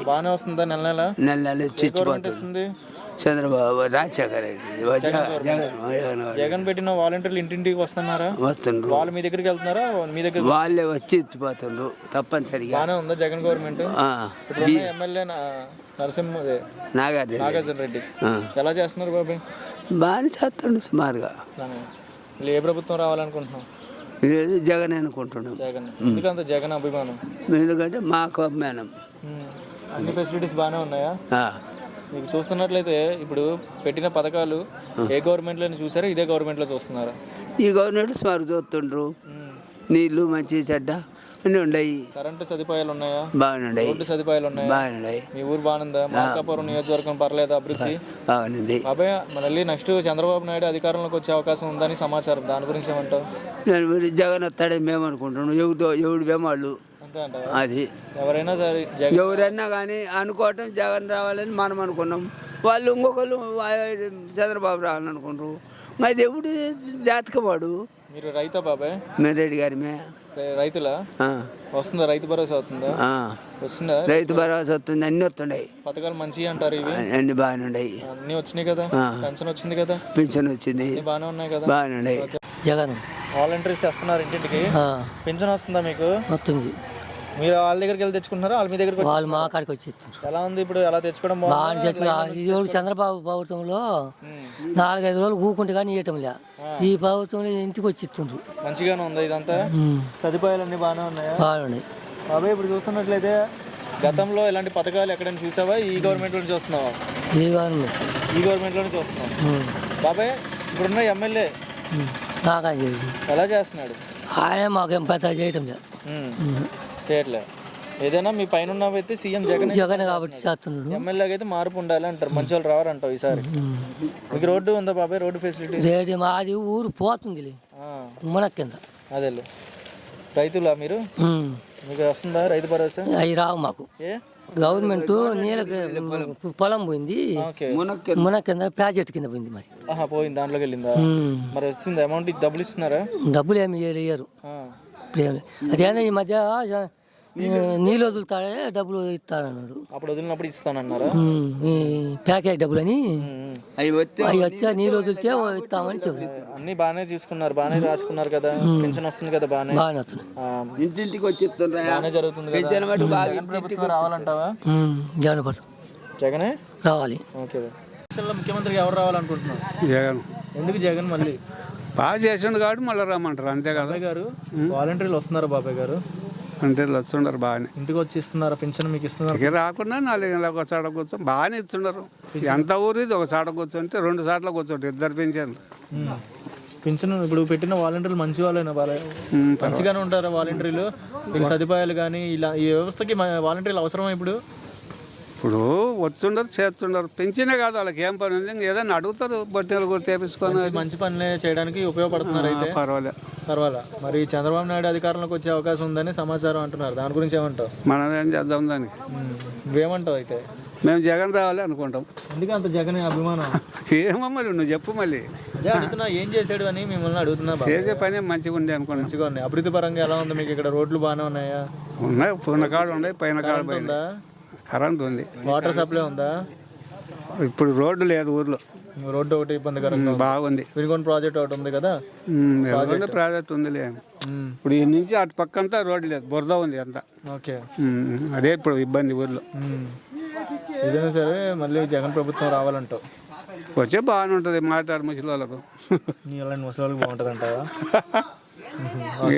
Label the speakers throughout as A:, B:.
A: బాగానే వస్తుందా నెల నెల?
B: నెల నెల చిచ్చిపోతుంది. చంద్రబాబు, రాజశేఖర రెడ్డి,
A: జగన్ పెట్టిన వాలంటీర్లు ఇంటింటికి వస్తున్నారా?
B: వస్తుండ్రు.
A: వాళ్ళు మీ దగ్గరికి వెళ్తున్నారా? మీ దగ్గర
B: వాళ్ళే వచ్చి ఇచ్చిపోతుండ్రు తప్పనిసరిగా.
A: బాగానే ఉందా జగన్ గవర్నమెంట్? ఎమ్మెల్యే నాగార్జున రెడ్డి ఎలా చేస్తున్నారు బాబాయ్?
B: బాగానే చేస్తుండ్రు సుమారుగా.
A: ఏ ప్రభుత్వం రావాలనుకుంటున్నాం?
B: జగన్ అనుకుంటున్నాం.
A: జగన్ ఎందుకంత జగన్ అభిమానం?
B: ఎందుకంటే మాకు అభిమానం.
A: అన్ని ఫెసిలిటీస్ బాగానే ఉన్నాయా? మీకు చూస్తున్నట్లయితే ఇప్పుడు పెట్టిన పథకాలు ఏ గవర్నమెంట్లో చూసారా, ఇదే గవర్నమెంట్లో చూస్తున్నారా?
B: ఈ గవర్నమెంట్ సుమారు చూస్తుండ్రు. నీళ్లు మంచి చెడ్డ అన్నీ ఉన్నాయి.
A: కరెంటు సదుపాయాలు ఉన్నాయా?
B: బాగున్నాయి.
A: రోడ్డు సదుపాయాలు ఉన్నాయా?
B: బాగున్నాయి.
A: మీ ఊరు బాగుందా? మార్కాపురం నియోజకవర్గం పర్లేదు అభివృద్ధి?
B: బాగుంది.
A: బాబాయ్ మళ్ళీ నెక్స్ట్ చంద్రబాబు నాయుడు అధికారంలోకి వచ్చే అవకాశం ఉందని సమాచారం, దాని గురించి ఏమంటావు?
B: జగన్ వస్తాడని మేము అనుకుంటున్నాం. ఎవడు వేమాళ్ళు అది ఎవరైనా కానీ అనుకోవటం జగన్ రావాలని మనం అనుకున్నాం. వాళ్ళు ఇంకొకరు చంద్రబాబు రావాలని అనుకుంటారు. అది ఎవడు జాతకవాడు.
A: మీరు రైతా బాబాయ్?
B: మేము రెడ్డి గారి
A: రైతులా? వస్తుందా రైతు భరోసా? అవుతుందా? వస్తుందా
B: రైతు భరోసా? వస్తుంది. అన్ని వస్తున్నాయి.
A: పథకాలు మంచిగా అంటారు ఇవి?
B: అన్ని బాగానే ఉన్నాయి.
A: అన్ని వచ్చినాయి కదా? పెన్షన్ వచ్చింది కదా?
B: పెన్షన్ వచ్చింది.
A: బాగానే ఉన్నాయి కదా?
B: బాగానే ఉన్నాయి.
C: జగన్
A: వాలంటీర్స్ వస్తున్నారు ఇంటింటికి. పెన్షన్ వస్తుందా మీకు?
C: వస్తుంది.
A: మీరు వాళ్ళ దగ్గరికి వెళ్ళి తెచ్చుకుంటున్నారా? వాళ్ళ మీ దగ్గరికి?
C: వాళ్ళు మా కాడికి వచ్చి
A: ఎలా ఉంది ఇప్పుడు? ఎలా తెచ్చుకోవడం?
C: చంద్రబాబు ప్రభుత్వంలో 4-5 రోజులు కూకుంటే కానీ ఇవ్వటం లే. ఈ ప్రభుత్వంలో ఇంటికి వచ్చి ఇస్తుండ్రు.
A: మంచిగానే ఉంది ఇదంతా. సదుపాయాలు అన్ని బాగానే ఉన్నాయా?
C: బాగున్నాయి.
A: బాబాయ్ ఇప్పుడు చూస్తున్నట్లయితే గతంలో ఇలాంటి పథకాలు ఎక్కడైనా చూసావా? ఈ గవర్నమెంట్ లో చూస్తున్నావా? ఈ గవర్నమెంట్ లోనే చూస్తున్నావు. బాబాయ్ ఇప్పుడున్న ఎమ్మెల్యే ఎలా చేస్తున్నాడు?
C: ఆయన మాకేం పెద్ద చేయటం లేదు,
A: చేయట్లే. ఏదైనా మీ పైన ఉన్న వ్యక్తి సీఎం జగన్ కాబట్టి చేస్తున్నాడు. ఎమ్మెల్యేగా అయితే మార్పు ఉండాలి అంటారు. మంచి వాళ్ళు రావారంటావు ఈసారి. మీకు రోడ్డు ఉందా బాబాయ్? Road facility?
C: మాది ఊరు పోతుంది మన కింద.
A: అదే రైతులా మీరు? మీకు వస్తుందా రైతు భరోసా?
C: అవి రావు మాకు. గవర్నమెంట్ నీళ్ళకి పొలం పోయింది, మున కింద ప్రాజెక్ట్ కింద పోయింది. మరి
A: పోయింది, దాంట్లోకి వెళ్ళిందా? మరి వస్తుంది అమౌంట్? డబ్బులు ఇస్తున్నారా?
C: డబ్బులు ఏమి ఇయ్యరు. అదేనా ఈ మధ్య నీళ్ళు వదులుతాడే డబ్బులు ఇస్తాడన్నాడు.
A: అప్పుడు వదిలినప్పుడు ఇస్తానన్నారా?
C: ఈ ప్యాకేజ్ డబ్బులు అని అవి వచ్చా నీళ్ళు వదిలితే ఇస్తామని చెప్పారు.
A: అన్ని బాగానే తీసుకున్నారు, బాగానే రాసుకున్నారు కదా? పెన్షన్ వస్తుంది కదా? బాగానే
B: వస్తుంది. ఇంటింటికి వచ్చి
A: బాగానే జరుగుతుంది. రావాలంటావా? జగనే
C: రావాలి.
A: ఓకే. ముఖ్యమంత్రికి ఎవరు రావాలనుకుంటున్నారు?
D: జగన్.
A: ఎందుకు జగన్? మళ్ళీ
D: బాగా చేసిండు కాబట్టి మళ్ళీ రమ్మంటారు, అంతే కదా.
A: బాబాయ్ గారు వాలంటీర్లు వస్తున్నారు బాబాయ్ గారు?
D: అంటే వచ్చుండరు బాగానే.
A: ఇంటికి వచ్చి ఇస్తున్నారా పెన్షన్? మీకు ఇస్తున్నారు?
D: ఇక రాకుండా 4 గంటలకు ఒక చాట కూర్చొని బాగానే ఇస్తున్నారు. ఎంత ఊరు ఇది? ఒక చాట కూర్చుంటే 2 సార్లు కూర్చోండి, 2 పెన్షన్లు.
A: పెన్షన్ ఇప్పుడు పెట్టిన వాలంటీర్లు మంచి వాళ్ళైనా? మంచిగానే ఉంటారా వాలంటీర్లు? మీకు సదుపాయాలు కానీ ఇలా ఈ వ్యవస్థకి వాలంటీర్లు అవసరమా? ఇప్పుడు
D: వచ్చుండరు, చేస్తుండరు. పెంచినే కాదు, వాళ్ళకి ఏం పని ఉంది, ఏదైనా అడుగుతారు, బట్టీలు కూడా తెప్పించుకొని
A: మంచి పనులే చేయడానికి ఉపయోగపడుతున్నారు. అయితే పర్వాలేదు. మరి చంద్రబాబు నాయుడు అధికారంలోకి వచ్చే అవకాశం ఉందని సమాచారం అంటున్నారు, దాని గురించి ఏమంటావు?
D: మనం ఏం చేద్దాం దానికి?
A: నువ్వేమంటావు? అయితే
D: మేము జగన్ రావాలి అనుకుంటాం.
A: ఎందుకు అంత జగన్ అభిమానం?
D: ఏమో మరి నువ్వు చెప్పు. మళ్ళీ
A: అడుగుతున్నా ఏం చేశాడు అని మిమ్మల్ని అడుగుతున్నా.
D: చేసే పని మంచిగా ఉంది అనుకోండి.
A: మంచిగా ఉన్నాయి. అభివృద్ధి పరంగా ఎలా ఉంది మీకు? ఇక్కడ రోడ్లు బాగానే ఉన్నాయా?
D: ఉన్నాయి, పూర్ణ కాడ ఉన్నాయి, పైన కాడ ఉందా? కరెంట్ ఉంది.
A: వాటర్ సప్లై ఉందా?
D: ఇప్పుడు రోడ్డు లేదు ఊర్లో.
A: రోడ్డు ఒకటి ఇబ్బందికరంగా
D: బాగుంది.
A: వినుకొండ ప్రాజెక్ట్ ఒకటి ఉంది కదా?
D: ప్రాజెక్ట్ ఉంది. ఇప్పుడు ఈ నుంచి అటు పక్క అంతా రోడ్డు లేదు, బురద ఉంది అంతా.
A: ఓకే.
D: అదే ఇప్పుడు ఇబ్బంది ఊర్లో.
A: ఏదైనా సరే మళ్ళీ జగన్ ప్రభుత్వం రావాలంటావు?
D: వచ్చే బాగానే ఉంటుంది. మాట్లాడు ముసలి వాళ్ళకు.
A: ముసలి వాళ్ళకి బాగుంటుంది అంటావా?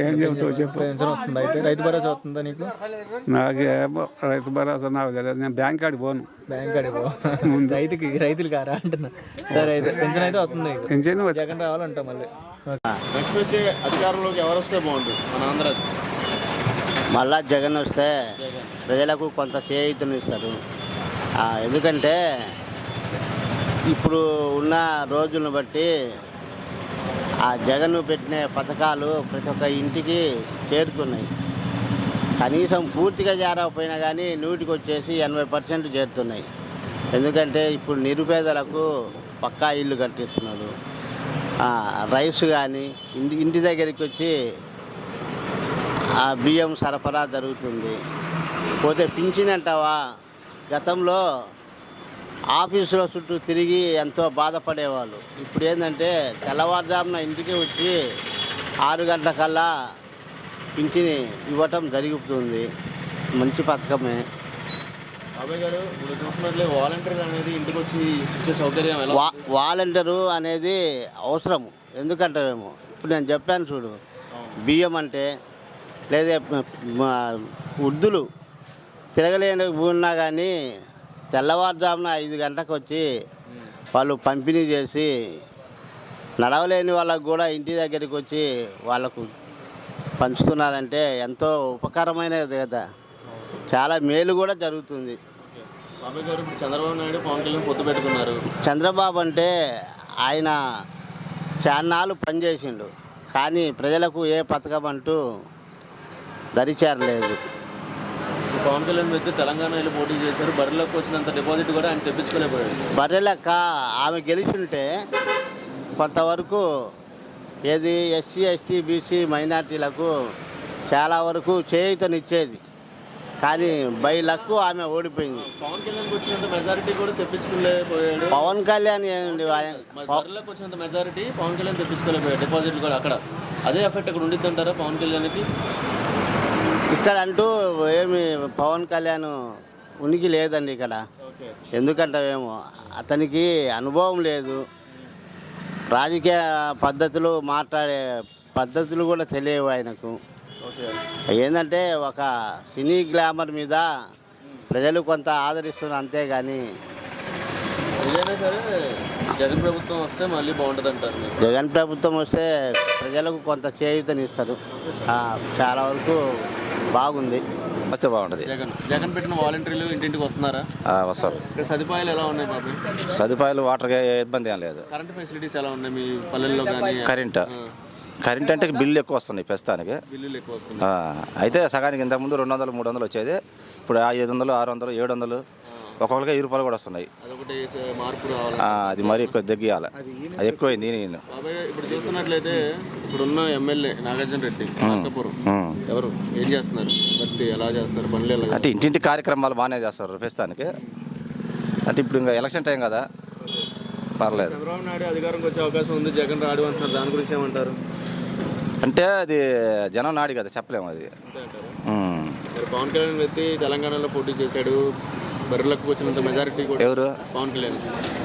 D: ఏం చెప్తావు చెప్పు.
A: పెన్షన్ వస్తుందా? అయితే రైతు భరోసా వస్తుందా నీకు?
D: నాకేమో రైతు భరోసా నాకు తెలియదు. నేను బ్యాంక్ కాడికి పోను.
A: బ్యాంక్ కాడికి పో. రైతులు కారా అంటున్నా. సరే అయితే పెన్షన్ అయితే వస్తుంది.
D: పెన్షన్
A: జగన్ రావాలంటావు మళ్ళీ. నెక్స్ట్ వచ్చే అధికారంలోకి ఎవరు వస్తే బాగుంటుంది మన ఆంధ్ర?
E: మళ్ళా జగన్ వస్తే ప్రజలకు కొంత చేయూతనిస్తారు. ఎందుకంటే ఇప్పుడు ఉన్న రోజులను బట్టి ఆ జగన్ పెట్టిన పథకాలు ప్రతి ఒక్క ఇంటికి చేరుతున్నాయి. కనీసం పూర్తిగా చేరకపోయినా కానీ 100కి వచ్చేసి 80% చేరుతున్నాయి. ఎందుకంటే ఇప్పుడు నిరుపేదలకు పక్కా ఇల్లు కట్టిస్తున్నారు. రైస్ కానీ ఇంటి దగ్గరికి వచ్చి బియ్యం సరఫరా జరుగుతుంది. పోతే పింఛన్ అంటావా, గతంలో ఆఫీసులో చుట్టూ తిరిగి ఎంతో బాధపడేవాళ్ళు. ఇప్పుడు ఏంటంటే తెల్లవారుజామున ఇంటికి వచ్చి 6 గంటలకల్లా పింఛని ఇవ్వటం జరుగుతుంది. మంచి పథకమే.
A: బాబాయ్ గారు ఇప్పుడు చూసినట్లే వాలంటీర్ అనేది ఇంటికి వచ్చి ఇచ్చే సౌకర్యం ఎలా ఉంది?
E: వాలంటీరు అనేది అవసరము. ఎందుకంటారేమో ఇప్పుడు నేను చెప్పాను చూడు, బియ్యం అంటే లేదా వృద్ధులు తిరగలేని ఉన్నా కానీ తెల్లవారుజామున 5 గంటలకు వచ్చి వాళ్ళు పంపిణీ చేసి, నడవలేని వాళ్ళకు కూడా ఇంటి దగ్గరికి వచ్చి వాళ్ళకు పంచుతున్నారంటే ఎంతో ఉపకారమైనది కదా, చాలా మేలు కూడా జరుగుతుంది.
A: బాబాయ్ గారు ఇప్పుడు చంద్రబాబు నాయుడు పవన్ కళ్యాణ్ పొత్తు పెట్టుకున్నారు.
E: చంద్రబాబు అంటే ఆయన చాన్నాళ్ళు పనిచేసిండు, కానీ ప్రజలకు ఏ పథకం అంటూ దరిచేరలేదు.
A: పవన్ కళ్యాణ్ వ్యక్తి తెలంగాణ వెళ్ళి పోటీ చేశారు. బరిలోకి వచ్చినంత డిపాజిట్ కూడా ఆయన తెప్పించుకోలేకపోయాడు.
E: బర్రెలక్క ఆమె గెలిచుంటే కొంతవరకు ఏది ఎస్సీ ఎస్టీ బీసీ మైనార్టీలకు చాలా వరకు చేయూతనిచ్చేది, కానీ బై లక్ ఆమె ఓడిపోయింది.
A: పవన్ కళ్యాణ్ వచ్చినంత మెజారిటీ కూడా తెప్పించుకోలేకపోయాడు.
E: పవన్ కళ్యాణ్
A: బరిలోకి వచ్చినంత మెజారిటీ పవన్ కళ్యాణ్ తెప్పించుకోలేకపోయాడు. డిపాజిట్లు కూడా అక్కడ అదే ఎఫెక్ట్ అక్కడ ఉండిద్ది అంటారా పవన్ కళ్యాణ్కి?
E: ఇక్కడ అంటూ ఏమి పవన్ కళ్యాణ్ ఉనికి లేదండి ఇక్కడ. ఎందుకంటావేమో అతనికి అనుభవం లేదు, రాజకీయ పద్ధతులు మాట్లాడే పద్ధతులు కూడా తెలియవు ఆయనకు. ఏంటంటే ఒక సినీ గ్లామర్ మీద ప్రజలు కొంత ఆదరిస్తున్నారు అంతేగాని.
A: ఏదైనా సరే జగన్ ప్రభుత్వం వస్తే మళ్ళీ బాగుంటుంది అంటారు.
E: జగన్ ప్రభుత్వం వస్తే ప్రజలకు కొంత చేయూతనిస్తారు, చాలా వరకు బాగుంది.
F: వస్తే బాగుంటుంది.
A: జగన్ పెట్టిన వాలంటీర్లు ఇంటింటికి వస్తున్నారా?
F: వస్తారు.
A: ఇక్కడ సదుపాయాలు ఎలా ఉన్నాయి బాబు?
F: సదుపాయాలు వాటర్కి ఇబ్బంది ఏం లేదు.
A: కరెంట్ ఫెసిలిటీస్ ఎలా ఉన్నాయి మీ పల్లెల్లో? కానీ
F: కరెంట్ అంటే బిల్లు ఎక్కువ వస్తుంది ప్రస్తుతానికి.
A: బిల్లులు ఎక్కువ వస్తున్నాయి.
F: అయితే సగానికి ఇంతకుముందు 200, 300 వచ్చేది, ఇప్పుడు 500, 600, 700, ఒక్కొక్కరికి 1000 రూపాయలు కూడా వస్తున్నాయి.
A: అదొకటి మార్పు రావాలి.
F: అది మరీ ఎక్కువ తగ్గియాలి, అది ఎక్కువైంది. నేను
A: బాబాయ్ ఇప్పుడు చూస్తున్నట్లయితే ఇప్పుడున్న ఎమ్మెల్యే నాగార్జున రెడ్డి అనంతపురం ఎవరు ఏం చేస్తున్నారు? బట్టి ఎలా చేస్తారు పనులు? ఎలా
F: అంటే ఇంటింటి కార్యక్రమాలు బాగానే చేస్తారు ప్రస్తుతానికి. అంటే ఇప్పుడు ఇంకా ఎలక్షన్ టైం కదా, పర్లేదు.
A: చంద్రబాబు నాయుడు అధికారంకి వచ్చే అవకాశం ఉంది, జగన్ రాడు అంటున్నారు. దాని గురించి ఏమంటారు?
F: అంటే అది జనం నాడి కదా, చెప్పలేము అది.
A: పవన్ కళ్యాణ్ వ్యక్తి తెలంగాణలో పోటీ చేశాడు, బరిలోకి వచ్చినంత మెజారిటీ కూడా.
F: ఎవరు?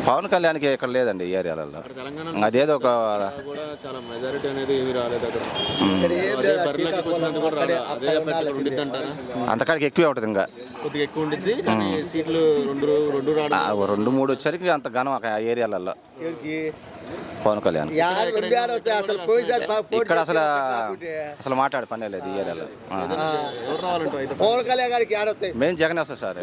F: పవన్ కళ్యాణ్కి ఇక్కడ లేదండి ఈ ఏరియాలలో. అదేదో ఒక
A: కూడా చాలా మెజారిటీ అనేది ఏమి రాలేదు అక్కడ. బరిలోకి వచ్చినంత కూడా రాలేదు. అదే ఎఫెక్ట్ ఉండిద్ది అంటారా?
F: అంతకాడికి ఎక్కువే ఉంటుంది, ఇంకా
A: కొద్దిగా ఎక్కువ ఉండిద్ది. కానీ సీట్లు రెండు రావడం
F: 2, 3 వచ్చరికి అంత ఘనం ఆ ఏరియాలలో పవన్ కళ్యాణ్. ఇక్కడ అసలు మాట్లాడే పనే లేదు ఈ ఏరియాలో.
A: ఎవరు రావాలంటే
E: పవన్ కళ్యాణ్ గారికి
F: మెయిన్ జగన్ వస్తుంది సార్.